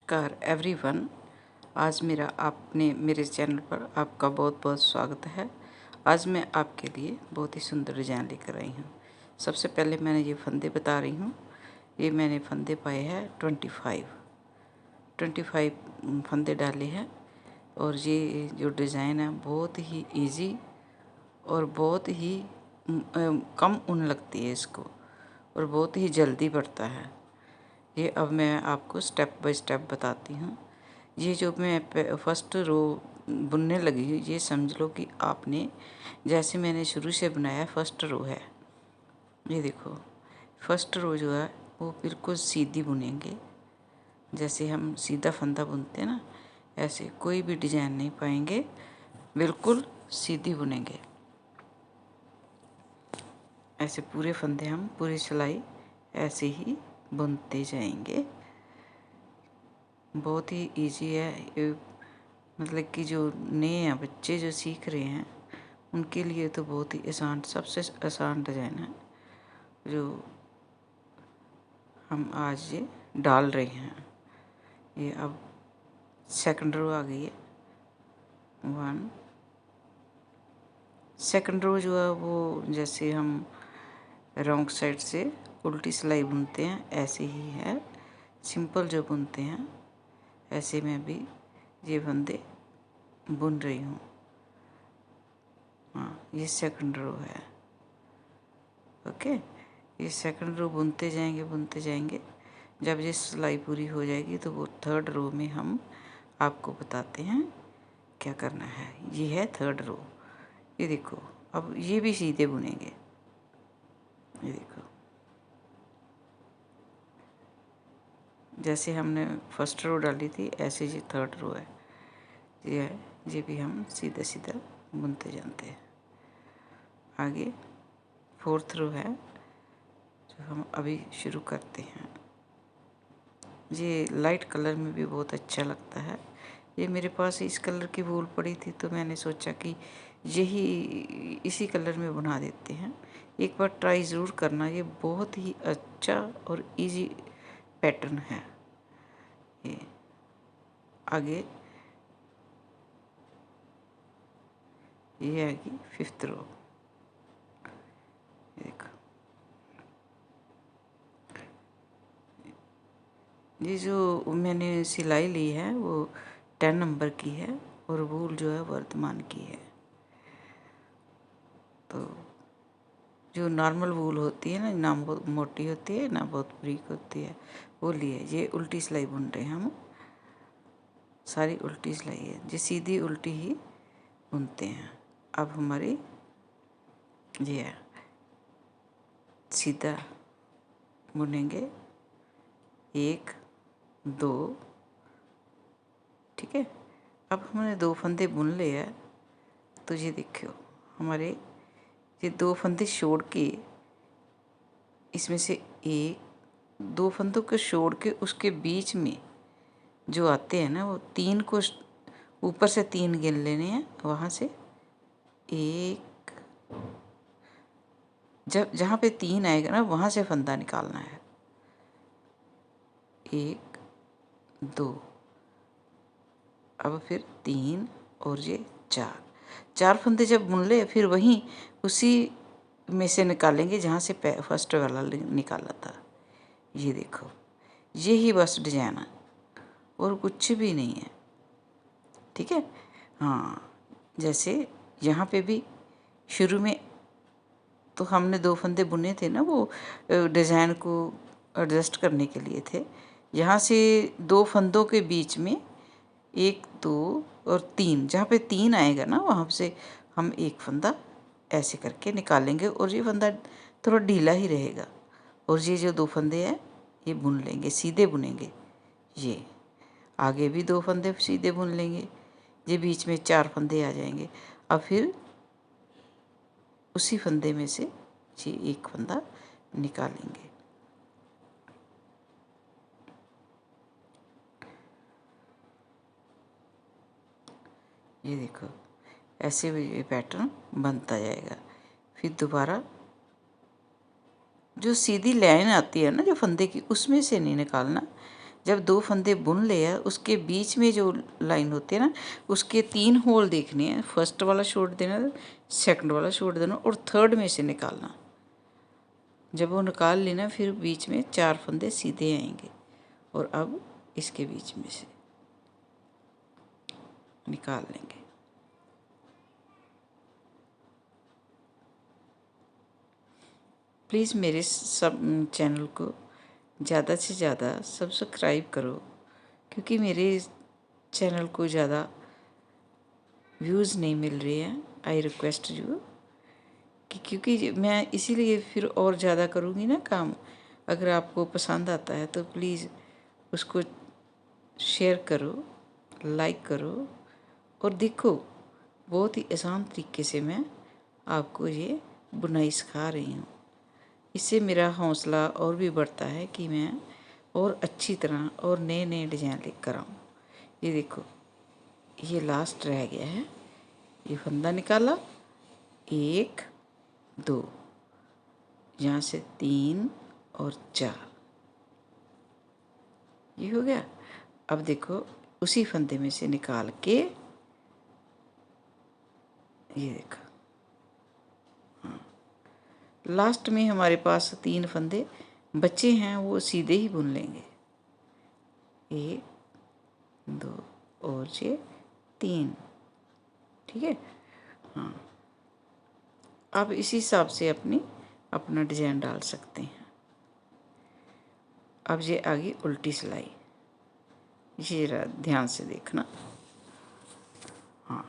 नमस्कार एवरीवन। आज आपने मेरे चैनल पर आपका बहुत बहुत स्वागत है। आज मैं आपके लिए बहुत ही सुंदर डिज़ाइन लेकर आई हूँ। सबसे पहले मैंने ये फंदे बता रही हूँ। ये मैंने फंदे पाए हैं 25 फंदे डाले हैं। और ये जो डिज़ाइन है बहुत ही इजी और बहुत ही कम ऊन लगती है इसको, और बहुत ही जल्दी बढ़ता है। ये अब मैं आपको स्टेप बाय स्टेप बताती हूँ। ये जो मैं फर्स्ट रो बुनने लगी हूँ, ये समझ लो कि आपने जैसे मैंने शुरू से बनाया फर्स्ट रो है। ये देखो, फर्स्ट रो जो है वो बिल्कुल सीधी बुनेंगे। जैसे हम सीधा फंदा बुनते हैं ना, ऐसे कोई भी डिजाइन नहीं पाएंगे, बिल्कुल सीधी बुनेंगे। ऐसे पूरे फंदे हम पूरी सिलाई ऐसे ही बुनते जाएंगे। बहुत ही इजी है ये, मतलब कि जो नए हैं बच्चे जो सीख रहे हैं उनके लिए तो बहुत ही आसान, सबसे आसान डिज़ाइन है जो हम आज ये डाल रहे हैं। ये अब सेकंड रो आ गई है। सेकंड रो जो है वो जैसे हम रॉन्ग साइड से उल्टी सिलाई बुनते हैं ऐसे ही है, सिंपल जो बुनते हैं ऐसे मैं भी ये फंदे बुन रही हूँ। हाँ, ये सेकंड रो है। ओके, ये सेकंड रो बुनते जाएंगे। जब ये सिलाई पूरी हो जाएगी तो वो थर्ड रो में हम आपको बताते हैं क्या करना है। ये है थर्ड रो। ये देखो, अब ये भी सीधे बुनेंगे। ये देखो, जैसे हमने फर्स्ट रो डाली थी ऐसे ये थर्ड रो है। ये है, ये भी हम सीधा सीधा बुनते जानते हैं। आगे फोर्थ रो है जो हम अभी शुरू करते हैं। ये लाइट कलर में भी बहुत अच्छा लगता है। ये मेरे पास इस कलर की वूल पड़ी थी तो मैंने सोचा कि यही इसी कलर में बना देते हैं। एक बार ट्राई ज़रूर करना, ये बहुत ही अच्छा और इजी पैटर्न है। ये आगे ये आएगी फिफ्थ रो। देखो, ये जो मैंने सिलाई ली है वो 10 नंबर की है और वूल जो है वर्धमान की है। तो जो नॉर्मल वूल होती है ना बहुत मोटी होती है ना बहुत बारीक होती है, वो लिए। ये उल्टी सिलाई बुन रहे हैं हम, सारी उल्टी सिलाई है। ये सीधी उल्टी ही बुनते हैं। अब हमारी ये है, सीधा बुनेंगे 1 2। ठीक है, अब हमने 2 फंदे बुन लिए हैं। तो ये देखियो, हमारे ये 2 फंदे छोड़ के इसमें से 2 फंदों को छोड़ के उसके बीच में जो आते हैं ना वो 3 को ऊपर से 3 गिन लेने हैं। वहाँ से 1, जब जहाँ पे 3 आएगा ना वहाँ से फंदा निकालना है। 1 2, अब फिर 3 और ये 4 फंदे जब बुन ले फिर वहीं उसी में से निकालेंगे जहाँ से फर्स्ट वाला निकाला था। ये देखो, ये ही बस डिजाइन है और कुछ भी नहीं है। ठीक है, हाँ, जैसे यहाँ पे भी शुरू में तो हमने 2 फंदे बुने थे ना, वो डिज़ाइन को एडजस्ट करने के लिए थे। यहाँ से 2 फंदों के बीच में 1 2 और 3, जहाँ पे 3 आएगा ना वहाँ से हम एक फंदा ऐसे करके निकालेंगे और ये फंदा थोड़ा ढीला ही रहेगा। और ये जो 2 फंदे हैं ये बुन लेंगे, सीधे बुनेंगे। ये आगे भी 2 फंदे सीधे बुन लेंगे। ये बीच में 4 फंदे आ जाएंगे। अब फिर उसी फंदे में से ये एक फंदा निकालेंगे। ये देखो, ऐसे ये पैटर्न बनता जाएगा। फिर दोबारा जो सीधी लाइन आती है ना जो फंदे की, उसमें से नहीं निकालना, जब 2 फंदे बुन लिए उसके बीच में जो लाइन होती है ना, उसके 3 होल देखने हैं। फर्स्ट वाला छोड़ देना, सेकंड वाला छोड़ देना और थर्ड में से निकालना। जब वो निकाल लेना फिर बीच में 4 फंदे सीधे आएंगे। और अब इसके बीच में से निकाल लेंगे। प्लीज़ मेरे सब चैनल को ज़्यादा से ज़्यादा सब्सक्राइब करो, क्योंकि मेरे चैनल को ज़्यादा व्यूज़ नहीं मिल रहे हैं। आई रिक्वेस्ट यू कि, क्योंकि मैं इसीलिए फिर और ज़्यादा करूँगी ना काम। अगर आपको पसंद आता है तो प्लीज़ उसको शेयर करो, लाइक करो और देखो, बहुत ही आसान तरीके से मैं आपको ये बुनाई सिखा रही हूँ। इससे मेरा हौसला और भी बढ़ता है कि मैं और अच्छी तरह और नए नए डिज़ाइन लेकर आऊँ। ये देखो, ये लास्ट रह गया है। ये फंदा निकाला, 1 2, यहाँ से 3 और 4, ये हो गया। अब देखो, उसी फंदे में से निकाल के ये देखो, हाँ, लास्ट में हमारे पास 3 फंदे बचे हैं, वो सीधे ही बुन लेंगे। 1 2 और ये 3, ठीक है। हाँ, आप इसी हिसाब से अपना डिज़ाइन डाल सकते हैं। अब ये आगे उल्टी सिलाई, ये जरा ध्यान से देखना। हाँ,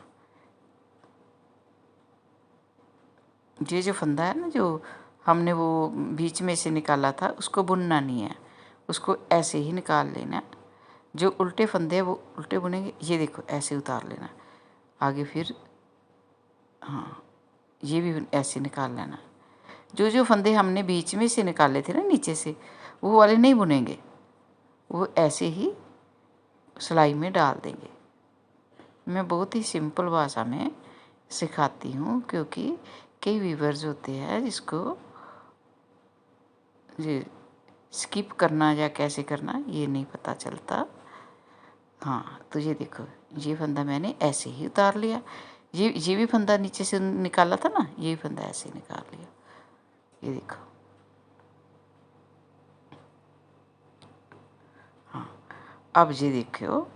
ये जो फंदा है ना, जो हमने वो बीच में से निकाला था, उसको बुनना नहीं है, उसको ऐसे ही निकाल लेना। जो उल्टे फंदे हैं वो उल्टे बुनेंगे। ये देखो, ऐसे उतार लेना आगे। फिर हाँ, ये भी ऐसे निकाल लेना। जो जो फंदे हमने बीच में से निकाले थे ना, नीचे से, वो वाले नहीं बुनेंगे, वो ऐसे ही सिलाई में डाल देंगे। मैं बहुत ही सिंपल भाषा में सिखाती हूँ, क्योंकि कई व्यूअर्स होते हैं जिसको ये स्किप करना या कैसे करना ये नहीं पता चलता। हाँ, तो ये देखो, ये फंदा मैंने ऐसे ही उतार लिया। ये भी फंदा नीचे से निकाला था ना, ये भी फंदा ऐसे निकाल लिया। ये देखो, हाँ, अब ये देखो,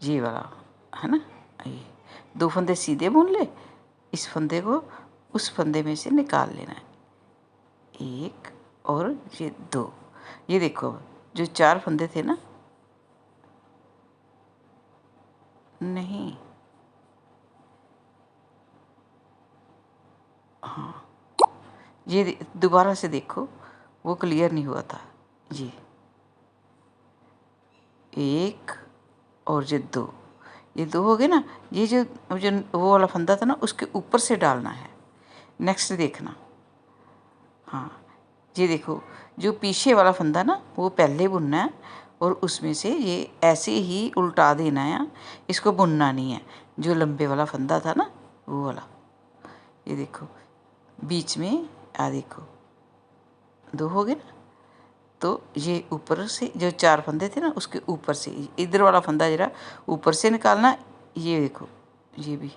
ये वाला है ना, ये 2 फंदे सीधे बुन ले, इस फंदे को उस फंदे में से निकाल लेना है। 1 और ये 2, ये देखो, जो 4 फंदे थे ना, नहीं, हाँ, ये दोबारा से देखो, वो क्लियर नहीं हुआ था। ये 1 और ये 2, ये 2 हो गए ना। ये जो जो वो वाला फंदा था ना, उसके ऊपर से डालना है। नेक्स्ट देखना, हाँ, ये देखो, जो पीछे वाला फंदा ना, वो पहले बुनना है और उसमें से ये ऐसे ही उल्टा देना है। इसको बुनना नहीं है। जो लंबे वाला फंदा था ना, वो वाला, ये देखो, बीच में आ देखो, 2 हो गए ना। तो ये ऊपर से जो 4 फंदे थे ना, उसके ऊपर से इधर वाला फंदा जरा ऊपर से निकालना। ये देखो, ये भी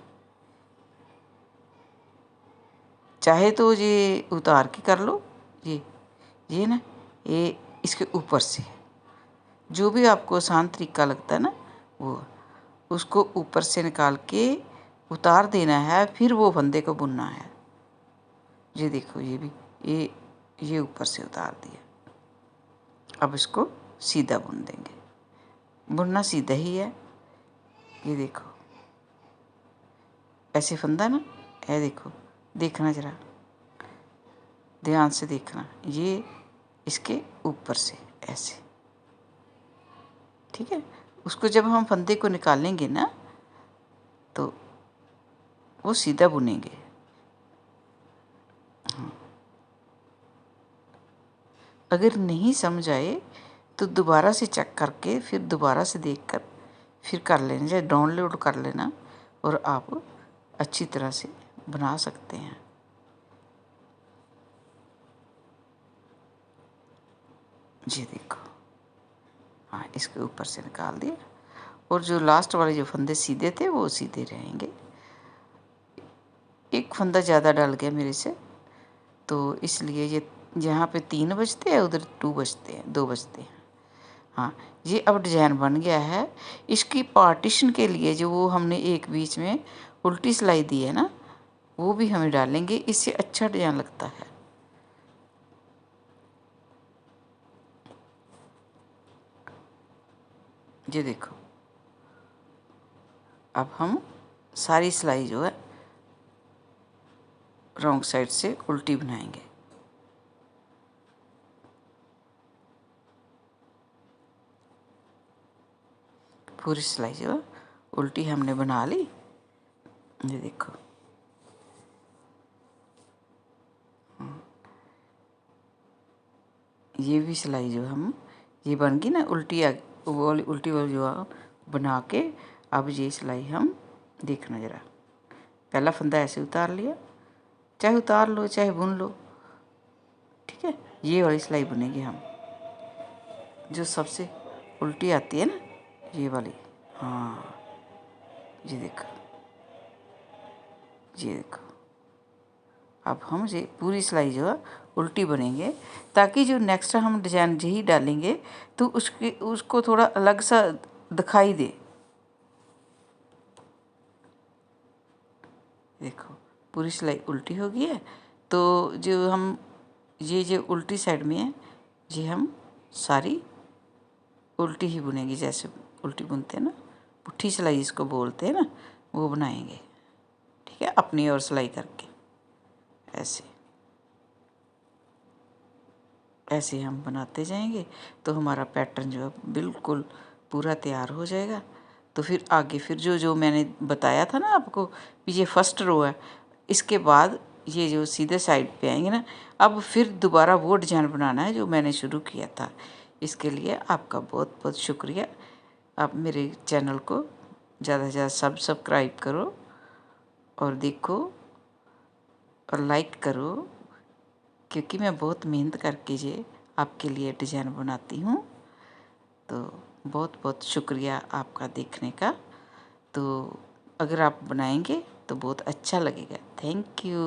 चाहे तो ये उतार के कर लो। ये ना, ये इसके ऊपर से, जो भी आपको आसान तरीका लगता है ना, वो उसको ऊपर से निकाल के उतार देना है। फिर वो फंदे को बुनना है। ये देखो, ये भी ये ऊपर से उतार दिया। अब इसको सीधा बुन देंगे। बुनना सीधा ही है। ये देखो, ऐसे फंदा ना, ये देखो, देखना जरा ध्यान से देखना, ये इसके ऊपर से ऐसे, ठीक है। उसको जब हम फंदे को निकालेंगे ना, तो वो सीधा बुनेंगे। हाँ, अगर नहीं समझ आए तो दोबारा से चेक करके फिर दोबारा से देखकर फिर कर लेना, चाहे डाउनलोड कर लेना, और आप अच्छी तरह से बना सकते हैं। ये देखो, हाँ, इसके ऊपर से निकाल दिया और जो लास्ट वाले जो फंदे सीधे थे वो सीधे रहेंगे। एक फंदा ज़्यादा डल गया मेरे से, तो इसलिए ये जहाँ पे 3 बजते हैं उधर 2 बजते हैं, 2 बजते हैं। हाँ, ये अब डिज़ाइन बन गया है। इसकी पार्टीशन के लिए जो वो हमने एक बीच में उल्टी सिलाई दी है ना, वो भी हमें डालेंगे, इससे अच्छा डिज़ाइन लगता है। ये देखो, अब हम सारी सिलाई जो है रॉन्ग साइड से उल्टी बनाएंगे। पूरी सिलाई जो है उल्टी हमने बना ली। ये देखो, ये भी सिलाई जो हम ये बन गई ना उल्टी उल्टी वाली जो बना के, अब ये सिलाई हम देखना ज़रा, पहला फंदा ऐसे उतार लिया, चाहे उतार लो चाहे बुन लो, ठीक है। ये वाली सिलाई बुनेंगे हम, जो सबसे उल्टी आती है ना, ये वाली। हाँ, ये देखो, ये देखो, अब हम ये पूरी सिलाई जो है उल्टी बनेंगे, ताकि जो नेक्स्ट हम डिजाइन यही डालेंगे तो उसको थोड़ा अलग सा दिखाई दे। देखो, पूरी सिलाई उल्टी हो गई है, तो जो हम ये जो उल्टी साइड में है ये हम सारी उल्टी ही बुनेंगे, जैसे उल्टी बुनते हैं ना, पुट्ठी सिलाई इसको बोलते हैं ना, वो बनाएंगे, ठीक है। अपनी और सिलाई करके ऐसे ऐसे हम बनाते जाएंगे तो हमारा पैटर्न जो है बिल्कुल पूरा तैयार हो जाएगा। तो फिर आगे फिर जो जो मैंने बताया था ना आपको, ये फर्स्ट रो है, इसके बाद ये जो सीधे साइड पे आएंगे ना, अब फिर दोबारा वो डिजाइन बनाना है जो मैंने शुरू किया था। इसके लिए आपका बहुत बहुत शुक्रिया। आप मेरे चैनल को ज़्यादा से ज़्यादा सब्सक्राइब करो और देखो और लाइक करो, क्योंकि मैं बहुत मेहनत करके ये आपके लिए डिज़ाइन बनाती हूँ। तो बहुत बहुत शुक्रिया आपका देखने का। तो अगर आप बनाएंगे तो बहुत अच्छा लगेगा। Thank you.